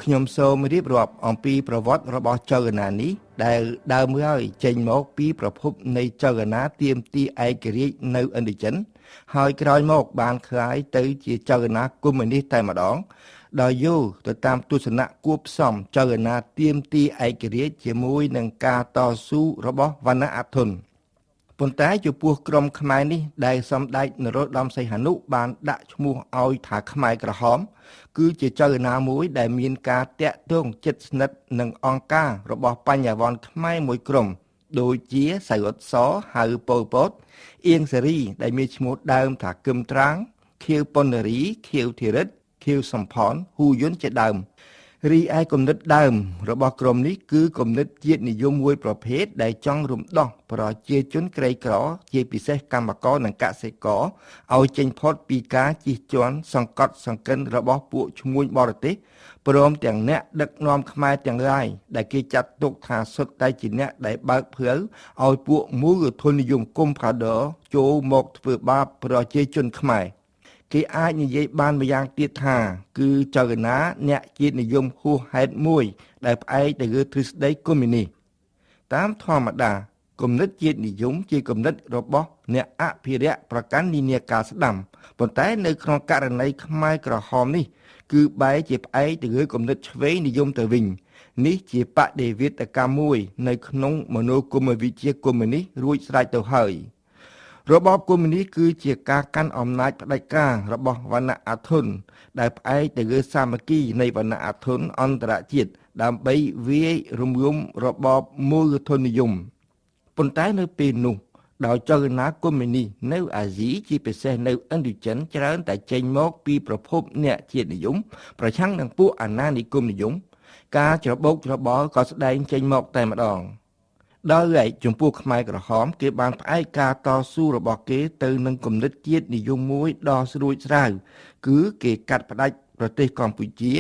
ខ្ញុំសូមរៀបរាប់អំពីប្រវត្តិរបស់ចលនានេះដែលដើមហើយចេញមកពីប្រភពនៃចលនាទាមទារឯករាជ្យនៅឥណ្ឌាចិនហើយក្រោយមកបានក្លាយទៅជាចលនាកុម្មុយនីសតែម្ដងដោយយកទៅតាមទស្សនៈគួបផ្សំចលនាទាមទារឯករាជ្យជាមួយនឹងការតស៊ូរបស់វណ្ណៈអធិនប៉ុន្តែចំពោះក្រុមខ្មែរនេះដែលសម្ដេចនរោត្តមសីហនុបានដាក់ឈ្មោះឲ្យថាខ្មែរក្រហមគឺជាចលនាមួយដែលមានការតាក់ទងជិតស្និទ្ធនឹងអង្គការរបស់បញ្ញវន្តខ្មែរមួយក្រុមដូចជាសៅអ៊ុតសហៅប៉ុលពតអៀងសេរីដែលមានឈ្មោះដើមថាគឹមត្រាងខៀវប៉ុណ្ណារីខៀវធីរិតខៀវសំផនហ៊ូយុនជាដើមរីឯគំនិតដើមរបស់ក្រុមនេះគឺគំនិតជាតិនិយមមួយប្រភេទដែលចង់រំដោះប្រជាជនក្រីក្រជាពិសេសកម្មករនិងកសិករឲ្យចេញផុតពីការជិះជាន់សង្កត់សង្កិនរបស់ពួកឈ្មួញបរទេសព្រមទាំងអ្នកដឹកនាំខ្មែរទាំងឡាយដែលគេចាត់ទុកថាសុទ្ធតែជាអ្នកដែលបើកផ្លូវឲ្យពួកមូលធននិយមកុម្ផាដ័រចូលមកធ្វើបាបប្រជាជនខ្មែរគេអាចនិយាយបានម្យ៉ាងទៀតថាគឺចលនាអ្នកជាតិនិយមហួសហេតុមួយដែលផ្អែកទៅលើទ្រឹស្ដីកុម្មុយនីសតាមធម្មតាគំនិតជាតិនិយមជាគំនិតរបស់អ្នកអភិរក្សប្រកាន់និន្នាការស្ដាំប៉ុន្តែនៅក្នុងករណីខ្មែរក្រហមនេះគឺបែរជាផ្អែកទៅលើគំនិតឆ្វេងនិយមទៅវិញនេះជាបដិវេតកម្មមួយនៅក្នុងមនោគមវិជ្ជាកុម្មុយនីសរួចស្រេចទៅហើយរបបកុម្មុយនីសគឺជាការកាន់អំណាចផ្ដាច់ការរបស់វណ្ណៈអធិនដែលផ្អែកទៅលើសាមគ្គីនៃវណ្ណៈអធិនអន្តរជាតិដើម្បីវាយរំលំរបបមូលធននិយមប៉ុន្តែនៅពេលនោះដោយចលនាកុម្មុយនីសនៅអាស៊ីជាពិសេសនៅឥណ្ឌាចិនច្រើនតែចេញមកពីប្រភពអ្នកជាតិនិយមប្រឆាំងនឹងពួកអាណានិគមនិយមការច្របូកច្របល់ក៏ស្ដែងចេញមកតែម្ដងដោយឡែកចំពោះខ្មែរក្រហមគេបានផ្អែកការតស៊ូរបស់គេទៅនឹងគំនិតជាតិនិយមមួយដ៏ស្រួចស្រាវគឺគេកាត់ផ្ដាច់ប្រទេសកម្ពុជា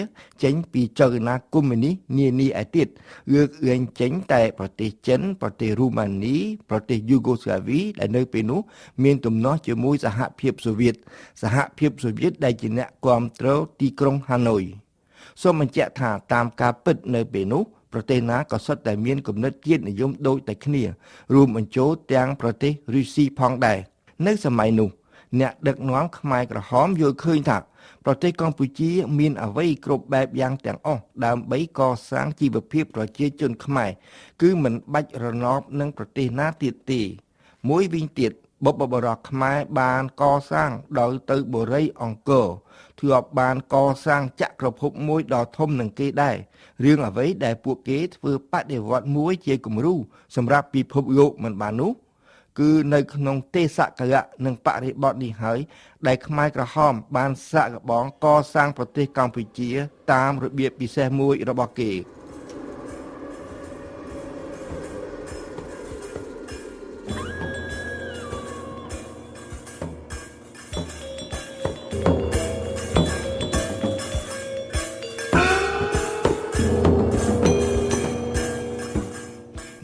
ចេញពីចលនាកុម្មុយនីសនានាឯទៀតលើកលែងចេញតែប្រទេសចិនប្រទេសរូម៉ានីប្រទេសយូហ្គោស្លាវីដែលនៅពេលនោះមានទំនាស់ជាមួយសហភាពសូវៀតដែលជាអ្នកគ្រប់គ្រងទីក្រុងហាណូយសូមបញ្ជាក់ថាតាមការពិតនៅពេលនោះប្រទេសណាក៏សុទ្ធតែមានគំនិតជាតិនិយមដូចតែគ្នារួមបញ្ចូលទាំងប្រទេសរុស្ស៊ីផងដែរនៅសម័យនោះអ្នកដឹកនាំខ្មែរក្រហមយល់ឃើញថាប្រទេសកម្ពុជាមានអ្វីគ្រប់បែបយ៉ាងទាំងអស់ដើម្បីកសាងជីវភាពប្រជាជនខ្មែរគឺមិនបាច់រណបនឹងប្រទេសណាទៀតទេមួយវិញទៀតបុព្វបុរសខ្មែរបានកសាងដោយទៅបូរីអង្គរធ្លាប់បានកសាងចក្រភពមួយដ៏ធំនឹងគេដែររឿងអ្វីដែលពួកគេធ្វើបដិវត្តមួយជាគំរូសម្រាប់ពិភពលោកមិនបាននោះគឺនៅក្នុងទេសកលៈនិងបរិបទនេះហើយដែលខ្មែរក្រហមបានសាកល្បងកសាងប្រទេសកម្ពុជាតាមរបៀបពិសេសមួយរបស់គេ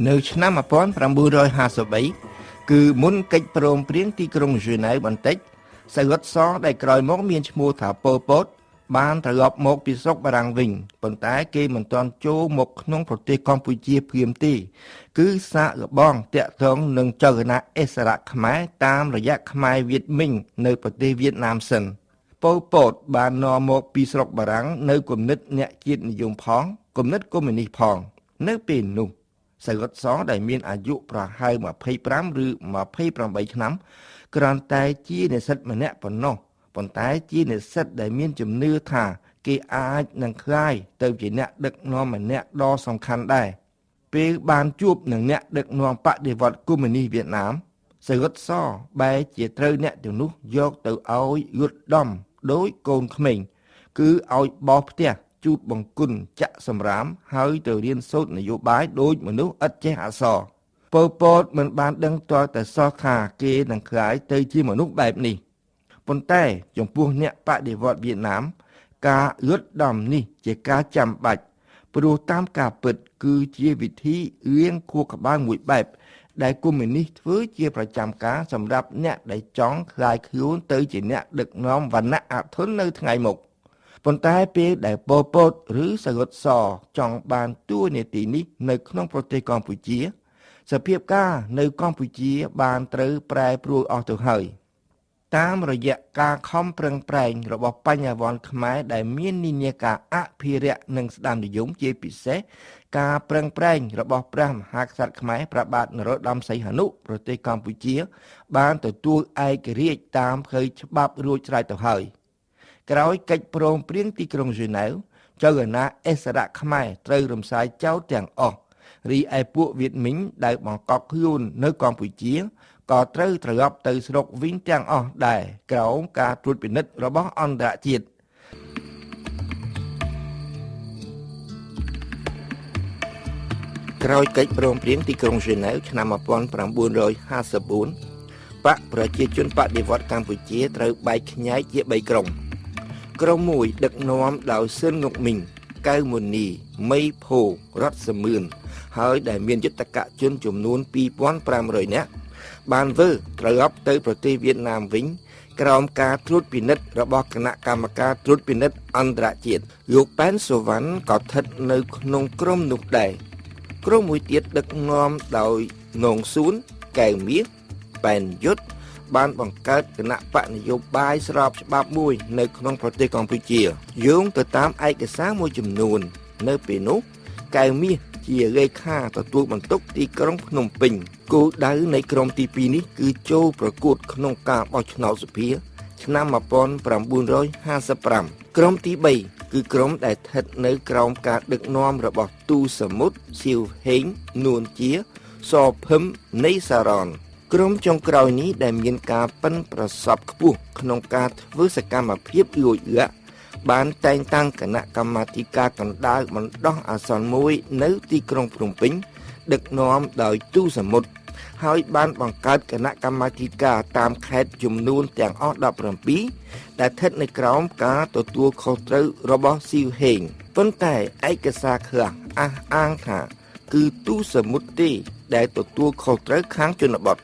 នៅឆ្នាំ1953គឺមុនកិច្ចព្រមព្រៀងទីក្រុងហ្សឺណែវបន្តិចសៅអ៊ុតសដែលក្រោយមកមានឈ្មោះថាប៉ុលពតបានត្រឡប់មកពីស្រុកបារាំងវិញប៉ុន្តែគេមិនទាន់ចូលមកក្នុងប្រទេសកម្ពុជាភ្លាមទេគឺសាកល្បងតាក់ទងនឹងចលនាអិសរាជខ្មែរតាមរយៈខ្មែរវៀតមិញនៅប្រទេសវៀតណាមសិនប៉ុលពតបាននាំមកពីស្រុកបារាំងនៅគំនិតអ្នកជាតិនិយមផងគំនិតកុម្មុយនីសផងនៅពេលនោះសៅអ៊ុតសដែលមានអាយុប្រហែល25ឬ28ឆ្នាំគ្រាន់តែជានិស្សិតម្នាក់ប៉ុណ្ណោះប៉ុន្តែជានិស្សិតដែលមានជំនឿថាគេអាចនឹងក្លាយទៅជាអ្នកដឹកនាំម្នាក់ដ៏សំខាន់ដែរពេលបានជួបនឹងអ្នកដឹកនាំបដិវត្តកុម្មុយនីសវៀតណាមសៅអ៊ុតសបែរជាត្រូវអ្នកទាំងនោះយកទៅឲ្យយួតដំដោយកូនក្មេងគឺឲ្យបោសផ្ទះជូតបង្គន់ចាក់សម្រាមហើយទៅរៀនសូត្រនយោបាយដោយមនុស្សឥតចេះអក្សរប៉ុលពតមិនបានដឹងទាល់តែសោះថាគេនឹងក្លាយទៅជាមនុស្សបែបនេះប៉ុន្តែចំពោះអ្នកបដិវត្តវៀតណាមការយួតដំនេះជាការចាំបាច់ព្រោះតាមការពិតគឺជាវិធីរៀងខួរក្បាលមួយបែបដែលកុម្មុយនីសធ្វើជាប្រចាំការសម្រាប់អ្នកដែលចង់ក្លាយខ្លួនទៅជាអ្នកដឹកនាំវណ្ណៈអធិននៅថ្ងៃមុខ ប៉ុន្តែពេលដែលប៉ុល ពត ឬសង្ហុត ស ចង់បានតួនាទីនេះនៅក្នុងប្រទេសកម្ពុជាសភាពការនៅកម្ពុជាបានត្រូវប្រែប្រួលអស់ទៅហើយតាមរយៈការខំប្រឹងប្រែងរបស់បញ្ញវន្តខ្មែរដែលមាននិន្នាការអភិរក្សនិងស្ដាមនិយមជាពិសេសការប្រឹងប្រែងរបស់ព្រះមហាក្សត្រខ្មែរព្រះបាទនរោត្តមសីហនុប្រទេសកម្ពុជាបានទទួលឯករាជ្យតាមផ្លូវច្បាប់រួចស្រេចទៅហើយក្រោយកិច្ចព្រមព្រៀងទីក្រុងហ្សឺណែវចៅអាណាឥស្សរៈខ្មែរត្រូវរំសាយចោលទាំងអស់រីឯពួកវៀតមីងដែលបង្កប់ខ្លួននៅកម្ពុជាក៏ត្រូវត្រឡប់ទៅស្រុកវិញទាំងអស់ដែរក្រោមការត្រួតពិនិត្យរបស់អន្តរជាតិក្រោយកិច្ចព្រមព្រៀងទីក្រុងហ្សឺណែវឆ្នាំ1954បកប្រជាជនបដិវត្តន៍កម្ពុជាត្រូវបែកខ្ញែកជា3ក្រុមក្រុមមួយដឹកនាំដោយស៊ិនងុកមីងកៅមុនីមីភូរតសមឿនហើយដែលមានយុទ្ធកជនចំនួន 2500 នាក់បានធ្វើត្រឡប់ទៅប្រទេសវៀតណាមវិញក្រោមការត្រួតពិនិត្យរបស់គណៈកម្មការត្រួតពិនិត្យអន្តរជាតិលោកប៉ែនសូវ៉ាន់ក៏ស្ថិតនៅក្នុងក្រុមនោះដែរក្រុមមួយទៀតដឹកនាំដោយនងស៊ូនកែវមាសប៉ែនយុទ្ធបានបង្កើតគណៈបកនយោបាយស្របច្បាប់មួយនៅក្នុងប្រទេសកម្ពុជាយោងទៅតាមឯកសារមួយចំនួននៅពេលនោះកែវមាសជាលេខាទទួលបន្ទុកទីក្រុងភ្នំពេញគោលដៅនៃក្រុមទី2នេះគឺចូលប្រកួតក្នុងការបោះឆ្នោតសភាឆ្នាំ1955ក្រុមទី3គឺក្រុមដែលស្ថិតនៅក្រោមការដឹកនាំរបស់ទូសមុទ្រសៀវហេងនួនជាសភឹមនៃសារ៉នក្រុមចុងក្រោយនេះដែលមានការប៉ិនប្រសប់ខ្ពស់ក្នុងការធ្វើសកម្មភាពលួចលាក់បានតែងតាំងគណៈកម្មាធិការកណ្ដាលបណ្ដោះអាសន្នមួយនៅទីក្រុងភ្នំពេញដឹកនាំដោយទូសមុទ្រហើយបានបង្កើតគណៈកម្មាធិការតាមខេត្តចំនួនទាំងអស់17ដែលស្ថិតនៅក្រោមការទទួលខុសត្រូវរបស់សៀវហេងប៉ុន្តែឯកសារខ្លះអះអាងថាគឺទូសមុទ្រទេដែលទទួលខុសត្រូវខាងជនបទ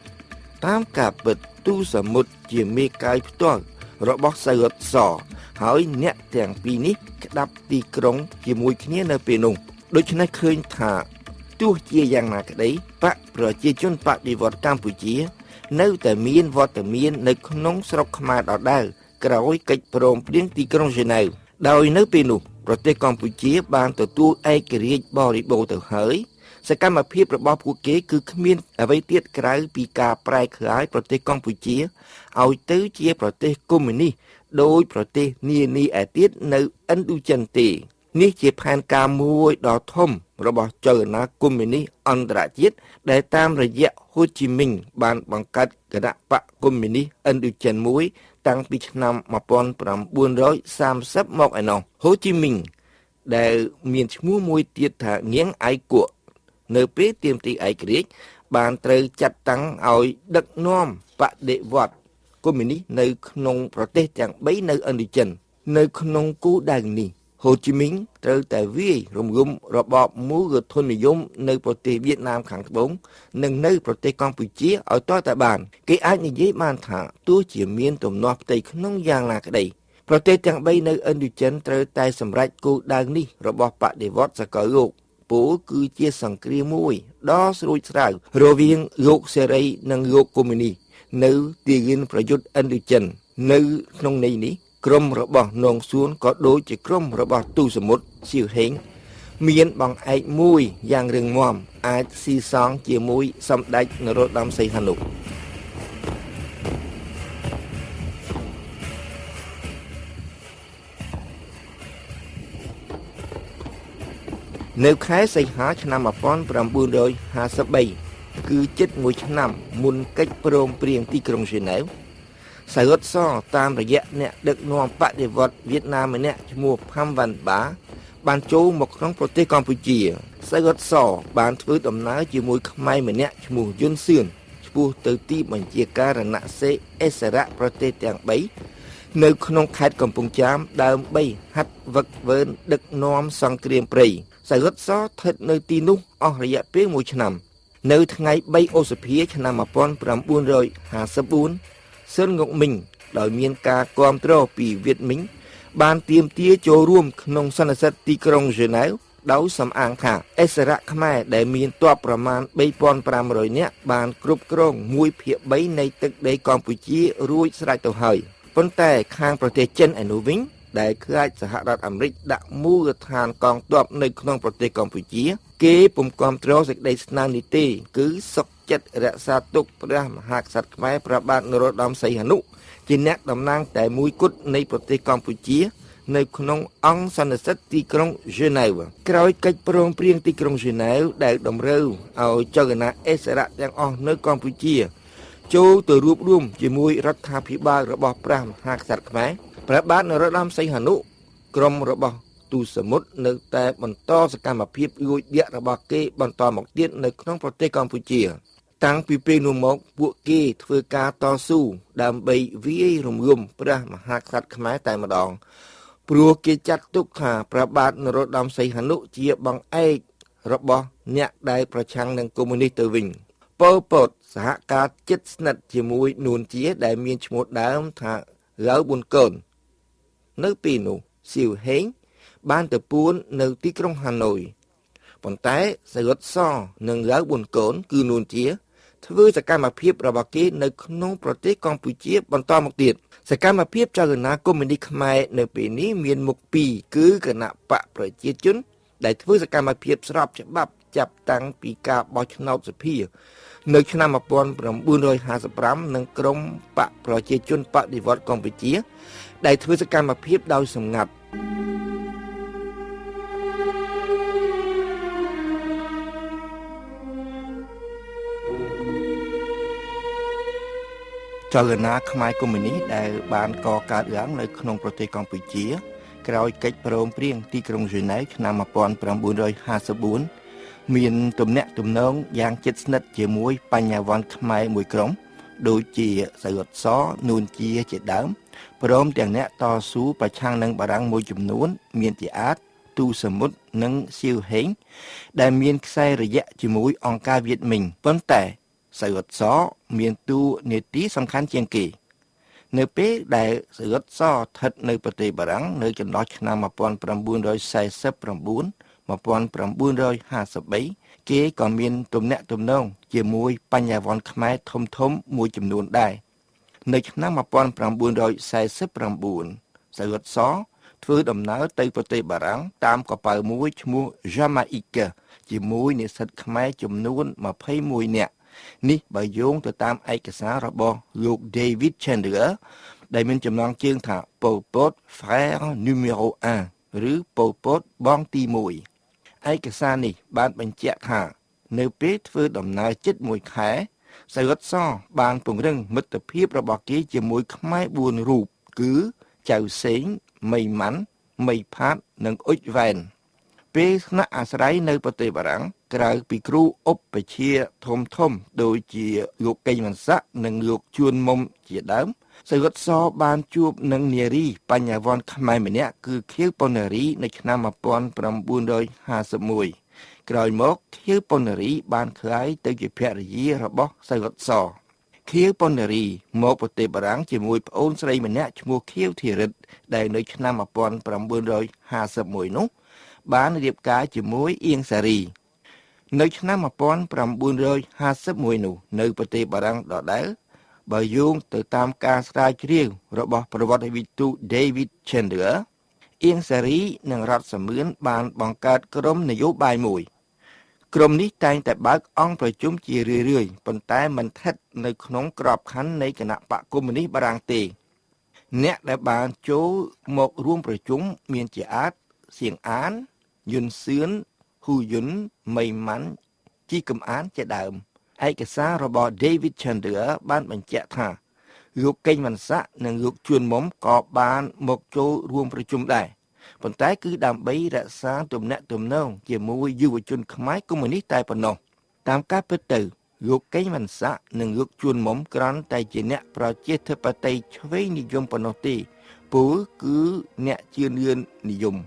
តាមការពិតទូសមុទ្រជាមេកាយផ្ទាល់របស់សៅរតសហើយអ្នកទាំងពីរនេះក្តាប់ទីក្រុងជាមួយគ្នានៅពេលនោះដូច្នេះឃើញថាទោះជាយ៉ាងណាក្តីបកប្រជាជនបដិវត្តន៍កម្ពុជានៅតែមានវត្តមាននៅក្នុងស្រុកខ្មែរដដែលក្រោយកិច្ចព្រមព្រៀងទីក្រុងហ្សឺណែវដោយនៅពេលនោះប្រទេសកម្ពុជាបានទទួលឯករាជ្យបរិបូរណ៍ទៅហើយសកម្មភាពរបស់ពួកគេគឺគ្មានអ្វីទៀតក្រៅពីការប្រែក្លាយប្រទេសកម្ពុជាឲ្យទៅជាប្រទេសកុម្មុយនីសដោយប្រទេសនានាឯទៀតនៅឥណ្ឌូចិនទេនេះជាផែនការមួយដ៏ធំរបស់ចលនាកុម្មុយនីសអន្តរជាតិដែលតាមរយៈហ៊ូជីមីងបានបង្កើតគណៈបកកុម្មុយនីសឥណ្ឌូចិនមួយតាំងពីឆ្នាំ1930មកឯណោះហ៊ូជីមីងដែលមានឈ្មោះមួយទៀតថាងៀងអៃគក់នៅពេលទាមទារឯករាជ្យបានត្រូវចាត់តាំងឲ្យដឹកនាំបដិវត្តន៍កុម្មុយនីសនៅក្នុងប្រទេសទាំង3នៅឥណ្ឌូចិននៅក្នុងគោលដៅនេះហ៊ូជីមីងត្រូវតែវាយរំលំរបបមូលធននិយមនៅប្រទេសវៀតណាមខាងត្បូងនិងនៅប្រទេសកម្ពុជាឲ្យទាល់តែបានគេអាចនិយាយបានថាទោះជាមានទំនាស់ផ្ទៃក្នុងយ៉ាងណាក្តីប្រទេសទាំង3នៅឥណ្ឌូចិនត្រូវតែសម្រេចគោលដៅនេះរបស់បដិវត្តន៍សកលលោកពលគឺជាសង្គ្រាមមួយដ៏ស្រួចស្រាវរវាងលោកសេរីនិងលោកកុម្មុយនីសនៅទីលានប្រយុទ្ធឥណ្ឌូចិននៅក្នុងន័យនេះក្រុមរបស់នងសួនក៏ដូចជាក្រុមរបស់ទូសមុទ្រសៀវហេងមានបង្អែកមួយយ៉ាងរឹងមាំអាចស៊ីសងជាមួយសម្ដេចនរោត្តមសីហនុនៅខែសីហាឆ្នាំ1953គឺជិត1ឆ្នាំមុនកិច្ចព្រមព្រៀងទីក្រុងហ្សឺណែវសៅរតសតាមរយៈអ្នកដឹកនាំបដិវត្តន៍វៀតណាមម្នាក់ឈ្មោះផាំវ៉ាន់បាបានចូលមកក្នុងប្រទេសកម្ពុជាសៅរតសបានធ្វើដំណើរជាមួយខ្មែរម្នាក់ឈ្មោះយុនសឿនឆ្ពោះទៅទីបញ្ជាការរណសេរីឥស្សរៈប្រទេសទាំង3នៅក្នុងខេត្តកំពង់ចាមដើម្បីហាត់វឹកវើដឹកនាំសង្គ្រាមព្រៃសៅរតសស្ថិតនៅទីនោះអស់រយៈពេល1ឆ្នាំនៅថ្ងៃ3ឧសភាឆ្នាំ1954ស៊ិនងុកមីងដោយមានការគាំទ្រពីវៀតមីង បានទាមទារចូលរួមក្នុងសន្និសីទទីក្រុងហ្សឺណែវដោយសំអាងថាអិសរៈខ្មែរដែលមានទ័ពប្រមាណ 3,500 នាក់បានគ្រប់គ្រង 1/3 នៃទឹកដីកម្ពុជារួចស្រេចទៅហើយប៉ុន្តែខាងប្រទេសចិនឯនោះវិញដែលខ្លាចសហរដ្ឋអាមេរិកដាក់មូលដ្ឋានកងទ័ពនៅក្នុងប្រទេសកម្ពុជាគេពុំគាំទ្រសេចក្តីស្នើនេះទេគឺសុខចិត្តរក្សាទុកព្រះមហាក្សត្រខ្មែរព្រះបាទនរោត្តមសីហនុជាអ្នកតំណាងតែមួយគត់នៃប្រទេសកម្ពុជានៅក្នុងអង្គសន្និសីទទីក្រុងហ្សឺណែវក្រោយកិច្ចព្រមព្រៀងទីក្រុងហ្សឺណែវដែលតម្រូវឲ្យចលនាអិសរៈទាំងអស់នៅកម្ពុជាចូលទៅរួបរวมជាមួយរដ្ឋាភិបាលរបស់ព្រះមហាក្សត្រខ្មែរព្រះបាទនរោត្តមសីហនុក្រុមរបស់ទូតសមុទ្រនៅតែបន្តសកម្មភាពលួចលាក់របស់គេបន្តមកទៀតនៅក្នុងប្រទេសកម្ពុជាតាំងពីពេលនោះមកពួកគេធ្វើការតស៊ូដើម្បីវាយរំលំព្រះមហាក្សត្រខ្មែរតែម្ដងព្រោះគេចាត់ទុកថាព្រះបាទនរោត្តមសីហនុជាបង្អែករបស់អ្នកដែលប្រឆាំងនឹងកុម្មុយនីសទៅវិញប៉ុល ពតសហការជិតស្និទ្ធជាមួយនួនជាដែលមានឈ្មោះដើមថាឡាវប៊ុនកូននៅពេលនោះសៀវហេងបានទៅពួននៅទីក្រុងហាណូយប៉ុន្តែសយុទ្ធសនិងឡាវប៊ុនកូនគឺនួនជាធ្វើសកម្មភាពរបស់គេនៅក្នុងប្រទេសកម្ពុជាបន្តមកទៀតសកម្មភាពចលនាកុម្មុយនីសខ្មែរនៅពេលនេះមានមុខពីរគឺគណៈបកប្រជាជនដែលធ្វើសកម្មភាពស្របច្បាប់ចាប់តាំងពីការបោះឆ្នោតសភានៅឆ្នាំ 1955 និងក្រុមបកប្រជាជនបដិវត្តន៍កម្ពុជាដែលធ្វើសកម្មភាពដោយសម្ងាត់ចលនាខ្មែរកុម្មុយនីសដែលបានកកើតឡើងនៅក្នុងប្រទេសកម្ពុជាក្រោយកិច្ចព្រមព្រៀងទីក្រុងហ្សឺណែវឆ្នាំ 1954 មានទំនាក់ទំនងយ៉ាងជិតស្និទ្ធជាមួយបញ្ញវន្តខ្មែរមួយក្រុមដូចជាសយុទ្ធសនួនជាដើមព្រមទាំងអ្នកតស៊ូប្រឆាំងនឹងបារាំងមួយចំនួនមានជាអាចទូសមុទ្រនិងសៀវហេងដែលមានខ្សែរយៈជាមួយអង្គការវៀតមិញប៉ុន្តែសយុទ្ធសមានតួនាទីសំខាន់ជាងគេនៅពេលដែលសយុទ្ធសស្ថិតនៅប្រទេសបារាំងនៅចន្លោះឆ្នាំ 1949 1953 គេក៏មានទំនាក់ទំនងជាមួយបញ្ញវន្តខ្មែរធំមួយចំនួនដែរនៅឆ្នាំ 1949 សយុទ្ធសធ្វើដំណើរទៅប្រទេសបារាំងតាមកប៉ាល់មួយឈ្មោះ Jamaica ជាមួយនិស្សិតខ្មែរចំនួន 21 នាក់នេះបើយោងទៅតាមឯកសាររបស់លោក David Chandler ដែលមានចំណងជើងថា Pol Pot frère numéro 1 ឬ Pol Pot បងទី1ឯកសារនេះបានបញ្ជាក់ថានៅពេលធ្វើដំណើរជិត1ខែសយុទ្ធសបានពង្រឹងមិត្តភាពរបស់គេជាមួយខ្មែរ4រូបគឺចៅសេងមីម៉ាន់មីផាតនិងអ៊ុចវ៉ែនពេលស្នាក់អាស្រ័យនៅប្រទេសបារាំងក្រៅពីគ្រូឧបជាធំដូចជាលោកកេងវណ្ណស័កនិងលោកជួនមុំជាដើមសយុទ្ធសបានជួបនឹងនារីបញ្ញវន្តខ្មែរម្នាក់គឺខៀវប៉ុណ្ណារីនៅឆ្នាំ 1951 ក្រោយមកខៀវប៉ុណ្ណារីបានក្លាយទៅជាភរិយារបស់សយុទ្ធសខៀវប៉ុណ្ណារីមកប្រទេសបារាំងជាមួយប្អូនស្រីម្នាក់ឈ្មោះខៀវធីរិតដែលនៅឆ្នាំ 1951 នោះបានរៀបការជាមួយអៀងសារីនៅឆ្នាំ 1951 នោះនៅប្រទេសបារាំងដដែលបើយោងទៅតាមការស្រាវជ្រាវរបស់ប្រវត្តិវិទូ David Chandler អៀងសារីនិងរដ្ឋសមឿនបានបង្កើតក្រុមនយោបាយមួយក្រុមនេះតែងតែបើកអង្គប្រជុំជារឿយៗប៉ុន្តែមិនស្ថិតនៅក្នុងក្របខ័ណ្ឌនៃគណៈបកកុម្មុយនីសបារាំងទេអ្នកដែលបានចូលមករួមប្រជុំមានជាអាចសៀងអានយុនសឿនហ៊ូយុនមីម៉ាន់ជីកំអានជាដើមឯកសាររបស់ David Chandler បានបញ្ជាក់ថាលោកកេងវណ្ណស័កនិងលោកជួនមុំក៏បានមកចូលរួមប្រជុំដែរប៉ុន្តែគឺដើម្បីរក្សាទំនាក់ទំនងជាមួយយុវជនខ្មែរកុម្មុយនីសតែប៉ុណ្ណោះតាមការពិតទៅលោកកេងវណ្ណស័កនិងលោកជួនមុំគ្រាន់តែជាអ្នកប្រជាធិបតេយ្យឆ្វេងនិយមប៉ុណ្ណោះទេពលគឺអ្នកជឿនលឿននិយម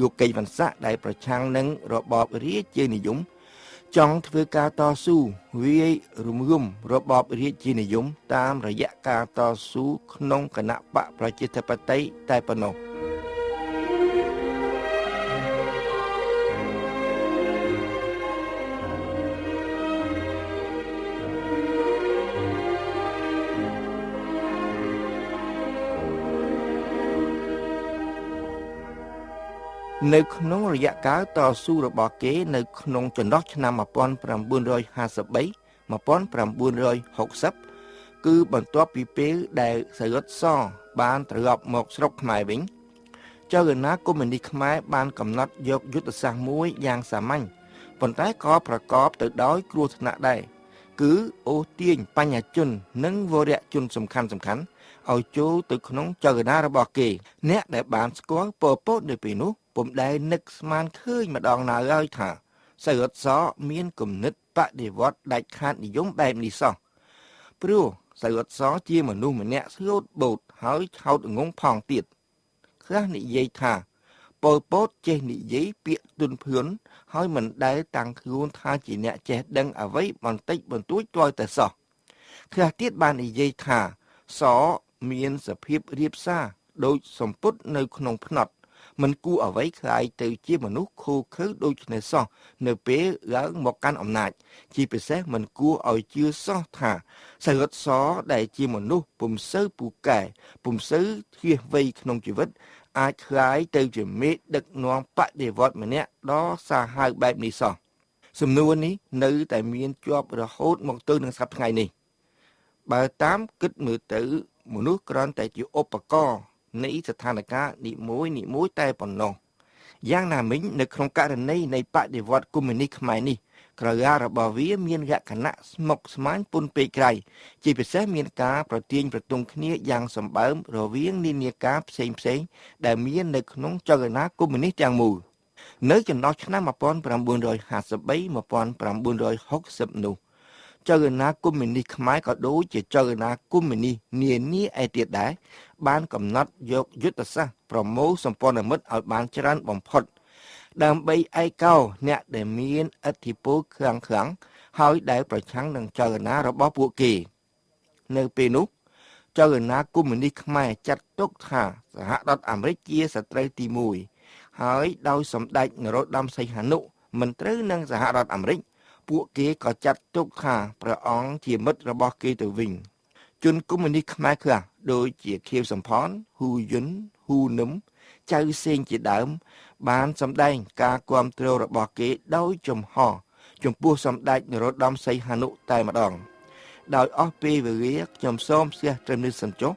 លោកកេងវណ្ណស័កដែលប្រឆាំងនឹងរបបរាជានិយមចង់ធ្វើការតស៊ូវាយរំលំរបបរាជានិយមតាមរយៈការតស៊ូក្នុងគណៈបកប្រជាធិបតេយ្យតែប៉ុណ្ណោះ នៅក្នុងរយៈកាលតស៊ូរបស់គេនៅក្នុងចន្លោះឆ្នាំ1953 1960គឺបន្ទាប់ពីពេលដែលសៃអ៊ុតសបានត្រឡប់មកស្រុកខ្មែរវិញចលនាកុម្មុយនីសខ្មែរបានកំណត់យកយុទ្ធសាស្ត្រមួយយ៉ាងសាមញ្ញប៉ុន្តែក៏ប្រកបទៅដោយគ្រោះថ្នាក់ដែរគឺអូសទាញបញ្ញជននិងវរៈជនសំខាន់ៗឲ្យចូលទៅក្នុងចលនារបស់គេអ្នកដែលបានស្គាល់ប៉ុល ពតនៅពេលនោះពុំដែលនឹកស្មានឃើញម្ដងណាឡើយថាសៃអ៊ុតសមានគំនិតបដិវត្តដាច់ខាតនិយមបែបនេះសោះព្រោះសៃអ៊ុតសជាមនុស្សម្នាក់ស្លូតបូតហើយឆោតងងផងទៀតខ្លះនិយាយថាប៉ុល ពតចេះនិយាយពាក្យទុនភឿនហើយមិនដែលតាំងខ្លួនថាជាអ្នកចេះដឹងអ្វីបន្តិចបន្តួចទាល់តែសោះខ្លះទៀតបាននិយាយថាសមានសភាពរៀបសារដូចសម្ពុតនៅក្នុងភ្នត់មិនគួរអ្វីខ្លាយទៅជាមនុស្សខូខើដូចនេះសោះនៅពេលឡើងមកកាន់អំណាចជាពិសេសមិនគួរឲ្យជឿសោះថាសៃអ៊ុតសដែលជាមនុស្សពុំសូវពូកែពុំសូវធៀសវៃក្នុងជីវិតអាចខ្លាយទៅជាមេដឹកនាំបដិវត្តម្នាក់ដ៏សាហាវបែបនេះសោះសំណួរនេះនៅតែមានជាប់រហូតមកទល់នឹងសប្តាហ៍ថ្ងៃនេះបើតាមគិតមើលទៅមនុស្សគ្រាន់តែជាឧបករណ៍នៃស្ថានភាពនីមួយតែប៉ុណ្ណោះយ៉ាងណាមិញនៅក្នុងករណីនៃបដិវត្តន៍កុម្មុយនីសខ្មែរនេះក្រឡារបស់វាមានលក្ខណៈស្មុគស្មាញពន់ពេកក្រៃជាពិសេសមានការប្រទាញប្រទង់គ្នាយ៉ាងសម្បើមរវាងនានាការផ្សេងដែលមាននៅក្នុងចលនាកុម្មុយនីសទាំងមូលនៅចន្លោះឆ្នាំ1953 1960នោះចលនាកុម្មុយនីសខ្មែរក៏ដូចជាចលនាកុម្មុយនីសនានាឯទៀតដែរបានកំណត់យកយុទ្ធសាស្ត្រប្រមូលសម្ព័ន្ធមិត្តឲ្យបានច្រើនបំផុតដើម្បីឯកោអ្នកដែលមានឥទ្ធិពលខ្លាំងហើយដែលប្រឆាំងនឹងចលនារបស់ពួកគេនៅពេលនោះចលនាកុម្មុយនីសខ្មែរចាត់ទុកថាសហរដ្ឋអាមេរិកជាសត្រូវទី1ហើយដោយសម្ដេចនរោត្តមសីហនុមិនត្រូវនឹងសហរដ្ឋអាមេរិកពួកគេក៏ចាត់ទុកថាព្រះអង្គជាមិត្តរបស់គេទៅវិញជនកុម្មុយនីសខ្មែរខ្លះដូចជាខៀវសំផនហ៊ូយុនហ៊ូនឹមចៅសេងជាដើមបានសម្ដែងការគាំទ្ររបស់គេដោយចំហចំពោះសម្ដេចនរោត្តមសីហនុតែម្ដងដោយអស់ពេលវេលាខ្ញុំសូមជម្រាបត្រឹមនេះសិនចុះ